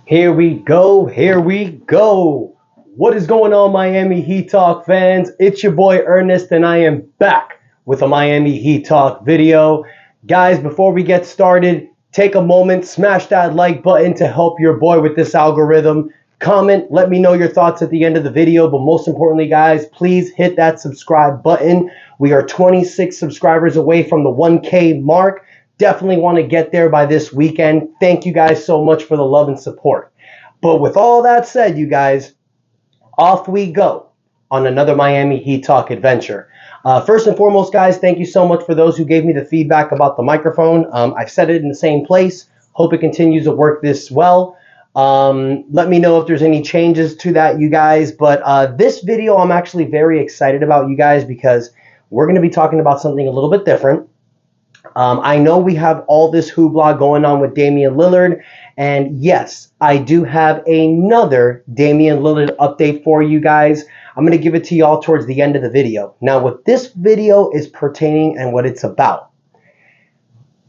Here we go. Here we go. What is going on, Miami Heat Talk fans? It's your boy Ernest, and I am back with a Miami Heat Talk video. Guys, before we get started, take a moment, smash that like button to help your boy with this algorithm. Comment, let me know your thoughts at the end of the video. But most importantly, guys, please hit that subscribe button. We are 26 subscribers away from the 1K mark. Definitely want to get there by this weekend. Thank you guys so much for the love and support. But with all that said, you guys, off we go on another Miami Heat Talk adventure. First and foremost, guys, thank you so much for those who gave me the feedback about the microphone. I've set it in the same place. Hope it continues to work this well. Let me know if there's any changes to that, you guys. But this video I'm actually very excited about, you guys, because we're going to be talking about something a little bit different. I know we have all this hoopla going on with Damian Lillard, and yes, I do have another Damian Lillard update for you guys. I'm going to give it to y'all towards the end of the video. Now, what this video is pertaining and what it's about,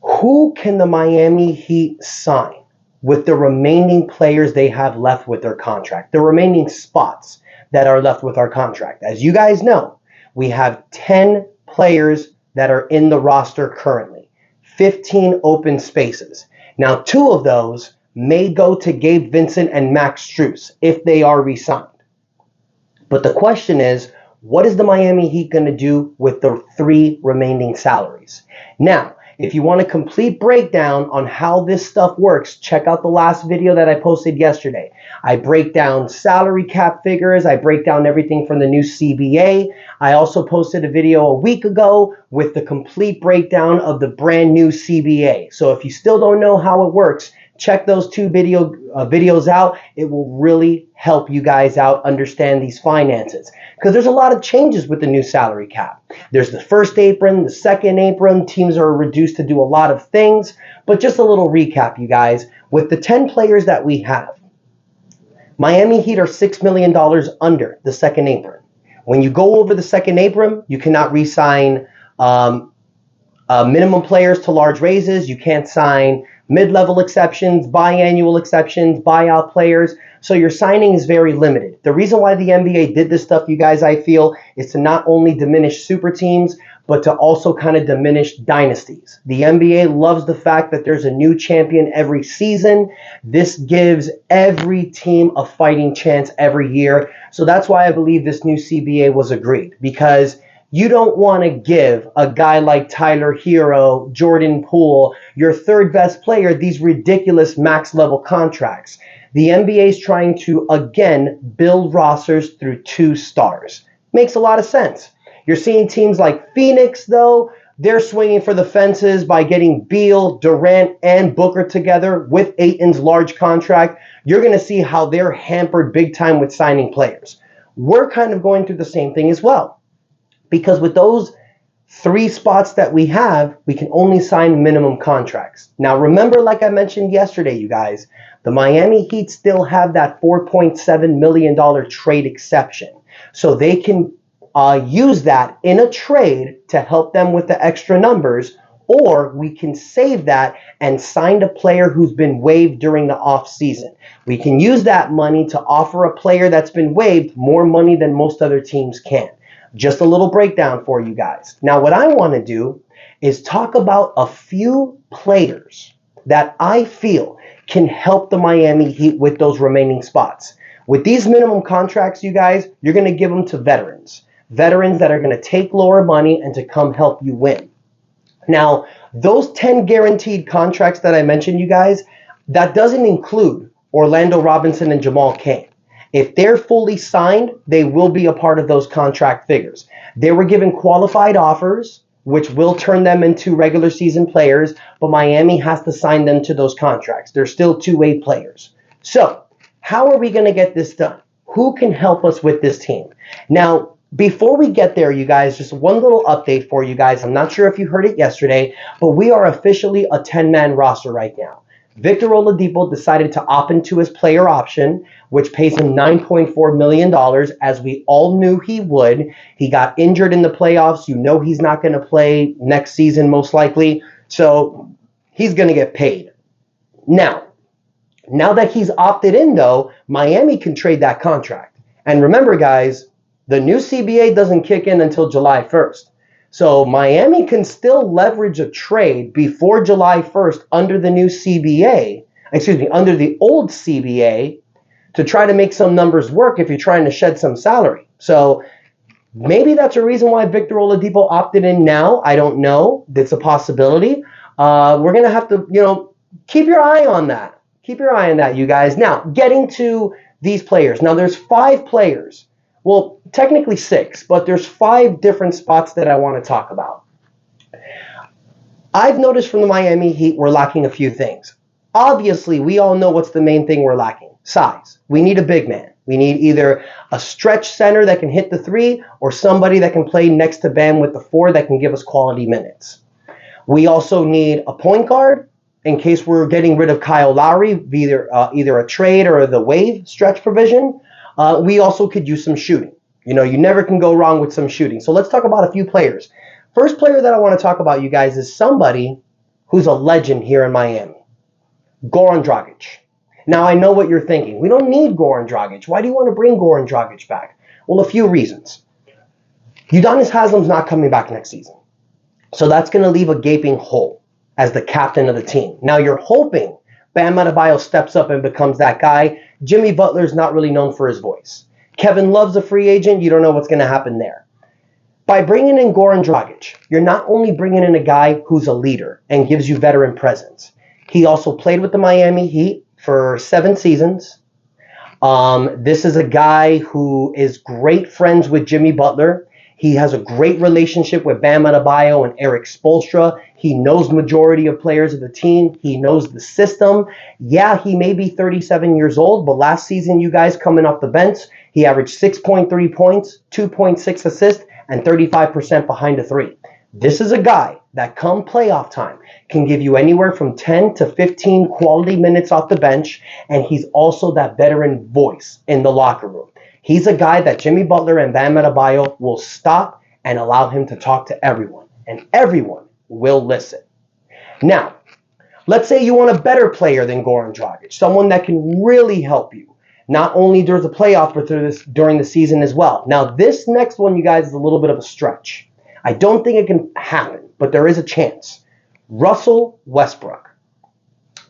who can the Miami Heat sign with the remaining players they have left with their contract, the remaining spots that are left with our contract? As you guys know, we have 10 players that are in the roster currently, 15 open spaces. Now, 2 of those may go to Gabe Vincent and Max Strus if they are re-signed. But the question is, what is the Miami Heat going to do with the 3 remaining salaries? Now, if you want a complete breakdown on how this stuff works, check out the last video that I posted yesterday. I break down salary cap figures. I break down everything from the new CBA. I also posted a video a week ago with the complete breakdown of the brand new CBA. So if you still don't know how it works, check those 2 videos out. It will really help you guys out understand these finances, because there's a lot of changes with the new salary cap. There's the first apron, the second apron. Teams are reduced to do a lot of things. But just a little recap, you guys. With the 10 players that we have, Miami Heat are $6 million under the second apron. When you go over the second apron, you cannot re-sign minimum players to large raises. You can't sign mid-level exceptions, biannual exceptions, buyout players. So your signing is very limited. The reason why the NBA did this stuff, you guys, I feel, is to not only diminish super teams, but to also kind of diminish dynasties. The NBA loves the fact that there's a new champion every season. This gives every team a fighting chance every year. So that's why I believe this new CBA was agreed, because you don't want to give a guy like Tyler Hero, Jordan Poole, your third best player, these ridiculous max level contracts. The NBA is trying to, again, build rosters through 2 stars. Makes a lot of sense. You're seeing teams like Phoenix, though. They're swinging for the fences by getting Beal, Durant, and Booker together with Ayton's large contract. You're going to see how they're hampered big time with signing players. We're kind of going through the same thing as well, because with those 3 spots that we have, we can only sign minimum contracts. Now, remember, like I mentioned yesterday, you guys, the Miami Heat still have that $4.7 million trade exception. So they can use that in a trade to help them with the extra numbers, or we can save that and sign a player who's been waived during the offseason. We can use that money to offer a player that's been waived more money than most other teams can. Just a little breakdown for you guys. Now, what I want to do is talk about a few players that I feel can help the Miami Heat with those remaining spots. With these minimum contracts, you guys, you're going to give them to veterans. Veterans that are going to take lower money and to come help you win. Now, those 10 guaranteed contracts that I mentioned, you guys, that doesn't include Orlando Robinson and Jamal Cain. If they're fully signed, they will be a part of those contract figures. They were given qualified offers, which will turn them into regular season players, but Miami has to sign them to those contracts. They're still 2-way players. So, how are we going to get this done? Who can help us with this team? Now, before we get there, you guys, just one little update for you guys. I'm not sure if you heard it yesterday, but we are officially a 10-man roster right now. Victor Oladipo decided to opt into his player option, which pays him $9.4 million, as we all knew he would. He got injured in the playoffs. You know he's not going to play next season, most likely. So he's going to get paid. Now, Now that he's opted in, though, Miami can trade that contract. And remember, guys, the new CBA doesn't kick in until July 1st. So Miami can still leverage a trade before July 1st under the new CBA, under the old CBA, to try to make some numbers work if you're trying to shed some salary. So maybe that's a reason why Victor Oladipo opted in now. I don't know. That's a possibility. We're going to have to, keep your eye on that. Keep your eye on that, you guys. Now, getting to these players. Now, there's 5 players. Well, technically 6, but there's 5 different spots that I want to talk about. I've noticed from the Miami Heat, we're lacking a few things. Obviously, we all know what's the main thing we're lacking. Size. We need a big man. We need either a stretch center that can hit the 3 or somebody that can play next to Bam with the 4 that can give us quality minutes. We also need a point guard in case we're getting rid of Kyle Lowry, either a trade or the waive stretch provision. We also could use some shooting. You never can go wrong with some shooting. So let's talk about a few players. First player that I want to talk about, you guys, is somebody who's a legend here in Miami. Goran Dragic. Now, I know what you're thinking. We don't need Goran Dragic. Why do you want to bring Goran Dragic back? Well, a few reasons. Udonis Haslem's not coming back next season. So that's going to leave a gaping hole as the captain of the team. Now, you're hoping Bam Adebayo steps up and becomes that guy. Jimmy Butler's not really known for his voice. Kevin Love's a free agent. You don't know what's going to happen there. By bringing in Goran Dragic, you're not only bringing in a guy who's a leader and gives you veteran presence. He also played with the Miami Heat for 7 seasons. This is a guy who is great friends with Jimmy Butler. He has a great relationship with Bam Adebayo and Eric Spoelstra. He knows majority of players of the team. He knows the system. Yeah, he may be 37 years old, but last season, you guys coming off the bench, he averaged 6.3 points, 2.6 assists, and 35% behind the 3. This is a guy that come playoff time can give you anywhere from 10 to 15 quality minutes off the bench, and he's also that veteran voice in the locker room. He's a guy that Jimmy Butler and Bam Adebayo will stop and allow him to talk to everyone, and everyone will listen. Now, let's say you want a better player than Goran Dragic, someone that can really help you, not only during the playoffs, but during the season as well. Now, this next one, you guys, is a little bit of a stretch. I don't think it can happen, but there is a chance. Russell Westbrook.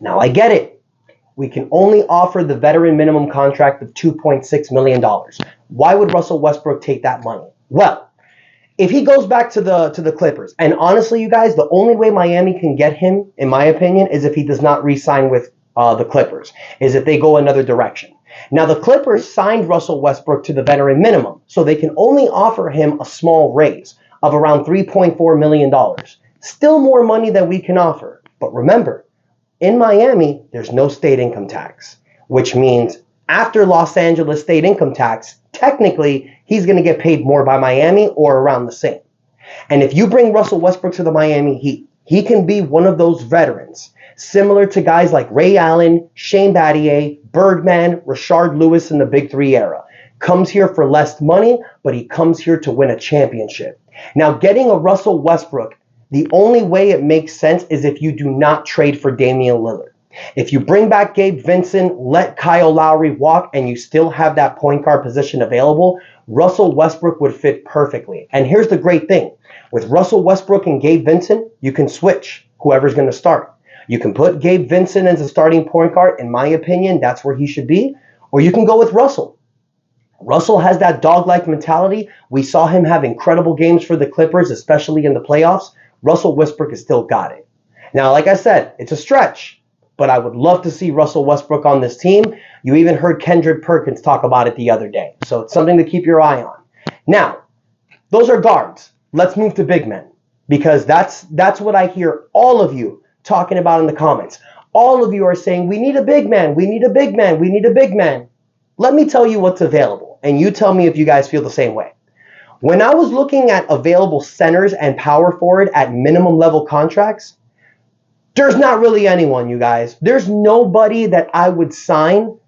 Now, I get it. We can only offer the veteran minimum contract of $2.6 million. Why would Russell Westbrook take that money? Well, if he goes back to the Clippers, and honestly, you guys, the only way Miami can get him, in my opinion, is if he does not re-sign with the Clippers, is if they go another direction. Now, the Clippers signed Russell Westbrook to the veteran minimum, so they can only offer him a small raise of around $3.4 million. Still more money than we can offer. But remember, in Miami, there's no state income tax, which means after Los Angeles state income tax, technically, he's going to get paid more by Miami or around the same. And if you bring Russell Westbrook to the Miami Heat, he can be one of those veterans, similar to guys like Ray Allen, Shane Battier, Birdman, Rashard Lewis in the Big 3 era. Comes here for less money, but he comes here to win a championship. Now, getting a Russell Westbrook, the only way it makes sense is if you do not trade for Damian Lillard. If you bring back Gabe Vincent, let Kyle Lowry walk, and you still have that point guard position available, Russell Westbrook would fit perfectly. And here's the great thing. With Russell Westbrook and Gabe Vincent, you can switch whoever's going to start. You can put Gabe Vincent as a starting point guard. In my opinion, that's where he should be. Or you can go with Russell. Russell has that dog-like mentality. We saw him have incredible games for the Clippers, especially in the playoffs. Russell Westbrook has still got it. Now, like I said, it's a stretch, but I would love to see Russell Westbrook on this team. You even heard Kendrick Perkins talk about it the other day. So it's something to keep your eye on. Now, those are guards. Let's move to big men, because that's what I hear all of you talking about in the comments. All of you are saying, we need a big man, we need a big man, we need a big man. Let me tell you what's available, and you tell me if you guys feel the same way. When I was looking at available centers and power forward at minimum level contracts, there's not really anyone, you guys. There's nobody that I would sign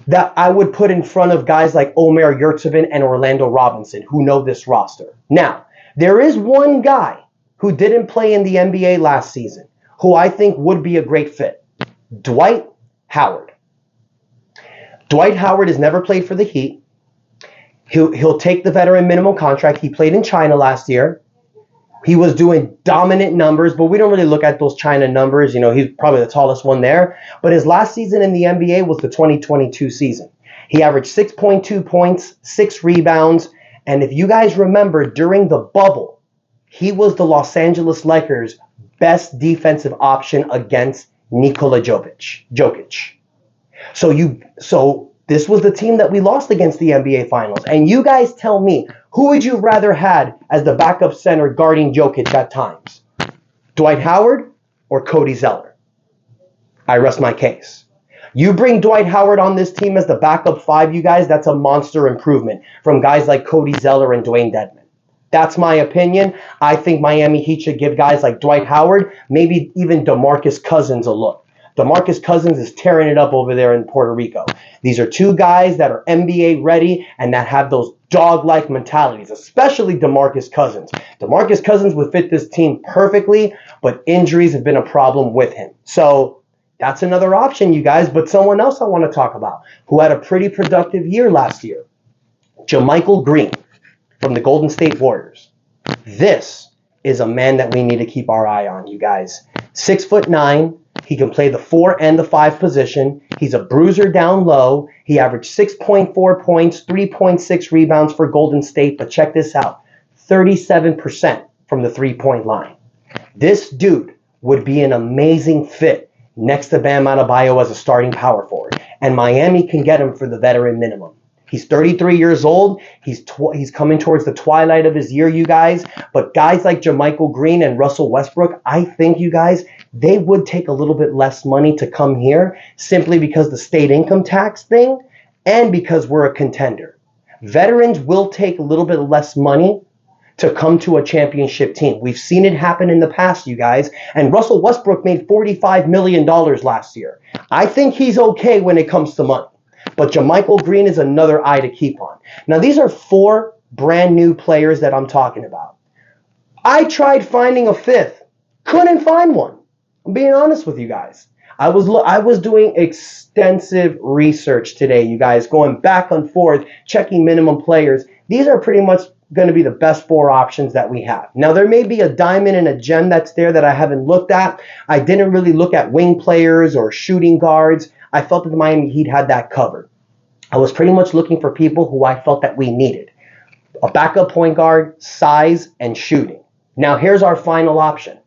that I would put in front of guys like Omer Yurtseven and Orlando Robinson, who know this roster. Now, there is one guy who didn't play in the NBA last season, who I think would be a great fit. Dwight Howard. Dwight Howard has never played for the Heat. He'll take the veteran minimum contract. He played in China last year. He was doing dominant numbers, but we don't really look at those China numbers. You know, he's probably the tallest one there. But his last season in the NBA was the 2022 season. He averaged 6.2 points, 6 rebounds. And if you guys remember, during the bubble, he was the Los Lakers' best defensive option against Nikola Jokic. So this was the team that we lost against the NBA Finals. And you guys tell me, who would you rather had as the backup center guarding Jokic at times? Dwight Howard or Cody Zeller? I rest my case. You bring Dwight Howard on this team as the backup 5, you guys, that's a monster improvement from guys like Cody Zeller and Dwayne Dedmon. That's my opinion. I think Miami Heat should give guys like Dwight Howard, maybe even DeMarcus Cousins a look. DeMarcus Cousins is tearing it up over there in Puerto Rico. These are 2 guys that are NBA ready and that have those dog-like mentalities, especially DeMarcus Cousins. DeMarcus Cousins would fit this team perfectly, but injuries have been a problem with him. So that's another option, you guys. But someone else I want to talk about who had a pretty productive year last year, JaMychal Green from the Golden State Warriors. This is a man that we need to keep our eye on, you guys. 6'9". He can play the 4 and the 5 position. He's a bruiser down low. He averaged 6.4 points, 3.6 rebounds for Golden State. But check this out, 37% from the 3-point line. This dude would be an amazing fit next to Bam Adebayo as a starting power forward. And Miami can get him for the veteran minimum. He's 33 years old. He's coming towards the twilight of his year, you guys. But guys like JaMychal Green and Russell Westbrook, I think, you guys, they would take a little bit less money to come here simply because the state income tax thing and because we're a contender. Veterans will take a little bit less money to come to a championship team. We've seen it happen in the past, you guys. And Russell Westbrook made $45 million last year. I think he's okay when it comes to money. But JaMychal Green is another eye to keep on. Now, these are 4 brand new players that I'm talking about. I tried finding a 5th. Couldn't find one. I'm being honest with you guys. I was doing extensive research today, you guys, going back and forth, checking minimum players. These are pretty much going to be the best 4 options that we have. Now, there may be a diamond and a gem that's there that I haven't looked at. I didn't really look at wing players or shooting guards. I felt that the Miami Heat had that covered. I was pretty much looking for people who I felt that we needed. A backup point guard, size, and shooting. Now, here's our final option.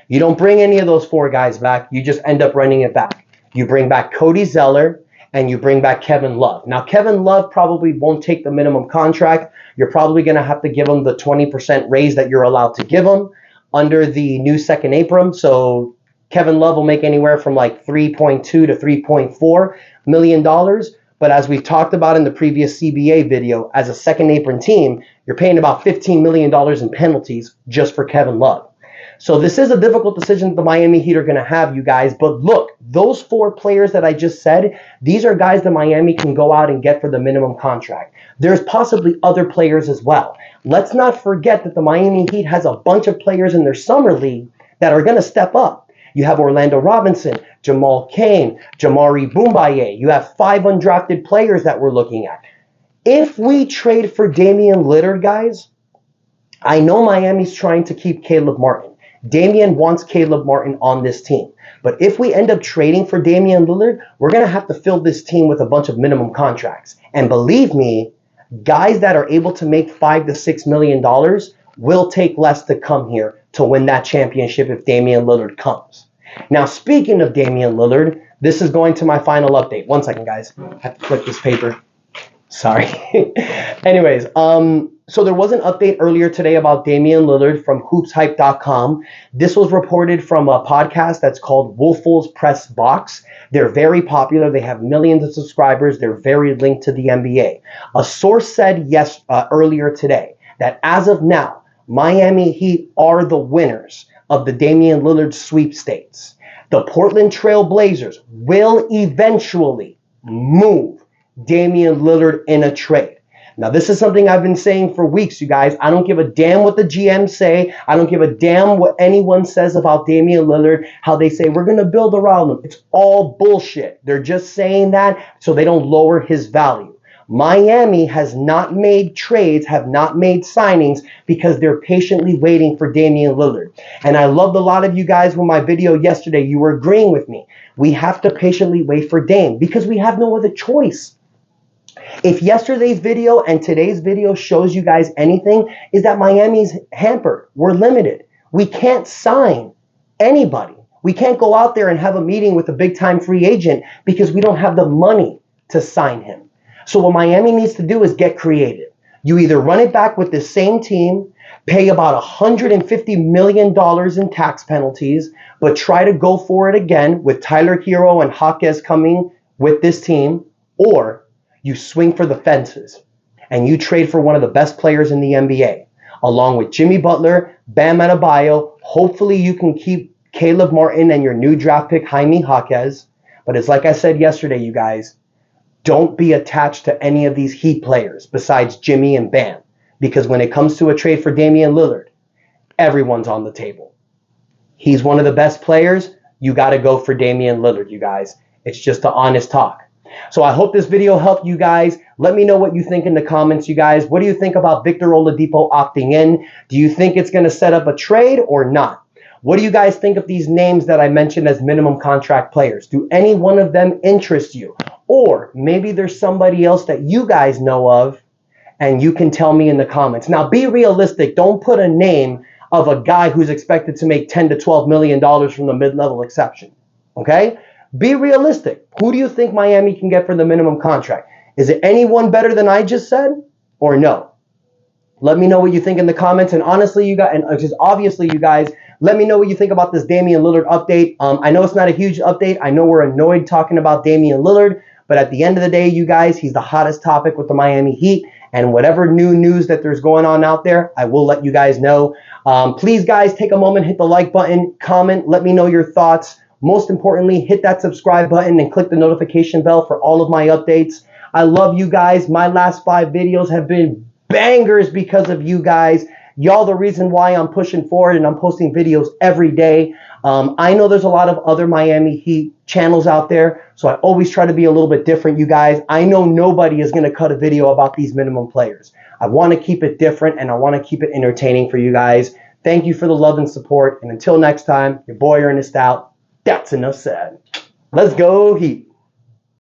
You don't bring any of those 4 guys back. You just end up running it back. You bring back Cody Zeller, and you bring back Kevin Love. Now, Kevin Love probably won't take the minimum contract. You're probably going to have to give him the 20% raise that you're allowed to give him under the new second apron. So Kevin Love will make anywhere from like $3.2 to $3.4 million. But as we've talked about in the previous CBA video, as a second apron team, you're paying about $15 million in penalties just for Kevin Love. So this is a difficult decision that the Miami Heat are going to have, you guys. But look, those 4 players that I just said, these are guys that Miami can go out and get for the minimum contract. There's possibly other players as well. Let's not forget that the Miami Heat has a bunch of players in their summer league that are going to step up. You have Orlando Robinson, Jamal Cain, Jamari Boumbaye. You have 5 undrafted players that we're looking at. If we trade for Damian Lillard, guys, I know Miami's trying to keep Caleb Martin. Damian wants Caleb Martin on this team. But if we end up trading for Damian Lillard, we're going to have to fill this team with a bunch of minimum contracts. And believe me, guys that are able to make $5 to $6 million will take less to come here to win that championship if Damian Lillard comes. Now, speaking of Damian Lillard, this is going to my final update. One second, guys. I have to flip this paper. Sorry. Anyways, so there was an update earlier today about Damian Lillard from hoopshype.com. This was reported from a podcast that's called Wolfels Press Box. They're very popular. They have millions of subscribers. They're very linked to the NBA. A source said earlier today that as of now, Miami Heat are the winners of the Damian Lillard sweepstakes. The Portland Trail Blazers will eventually move Damian Lillard in a trade. Now, this is something I've been saying for weeks, you guys. I don't give a damn what the GM say. I don't give a damn what anyone says about Damian Lillard, how they say we're going to build around him. It's all bullshit. They're just saying that so they don't lower his value. Miami has not made trades, have not made signings because they're patiently waiting for Damian Lillard. And I loved a lot of you guys with my video yesterday. You were agreeing with me. We have to patiently wait for Dame because we have no other choice. If yesterday's video and today's video shows you guys anything, is that Miami's hampered. We're limited. We can't sign anybody. We can't go out there and have a meeting with a big-time free agent because we don't have the money to sign him. So what Miami needs to do is get creative. You either run it back with the same team, pay about $150 million in tax penalties, but try to go for it again with Tyler Hero and Jaquez coming with this team, or you swing for the fences and you trade for one of the best players in the NBA, along with Jimmy Butler, Bam Adebayo. Hopefully you can keep Caleb Martin and your new draft pick, Jaime Jaquez. But it's like I said yesterday, you guys, don't be attached to any of these Heat players besides Jimmy and Bam. Because when it comes to a trade for Damian Lillard, everyone's on the table. He's one of the best players. You got to go for Damian Lillard, you guys. It's just the honest talk. So I hope this video helped you guys. Let me know what you think in the comments, you guys. What do you think about Victor Oladipo opting in? Do you think it's going to set up a trade or not? What do you guys think of these names that I mentioned as minimum contract players? Do any one of them interest you? Or maybe there's somebody else that you guys know of and you can tell me in the comments. Now, be realistic. Don't put a name of a guy who's expected to make $10 to $12 million from the mid-level exception. Okay? Be realistic. Who do you think Miami can get for the minimum contract? Is it anyone better than I just said or no? Let me know what you think in the comments. And honestly, you guys, and just obviously, you guys, let me know what you think about this Damian Lillard update. I know it's not a huge update. I know we're annoyed talking about Damian Lillard. But at the end of the day, you guys, he's the hottest topic with the Miami Heat. And whatever new news that there's going on out there, I will let you guys know. Please, guys, take a moment, hit the like button, comment, let me know your thoughts. Most importantly, hit that subscribe button and click the notification bell for all of my updates. I love you guys. My last 5 videos have been bangers because of you guys. Y'all the reason why I'm pushing forward and I'm posting videos every day. I know there's a lot of other Miami Heat channels out there, so I always try to be a little bit different, you guys. I know nobody is going to cut a video about these minimum players. I want to keep it different and I want to keep it entertaining for you guys. Thank you for the love and support. And until next time, your boy Ernest out. That's enough said. Let's go Heat.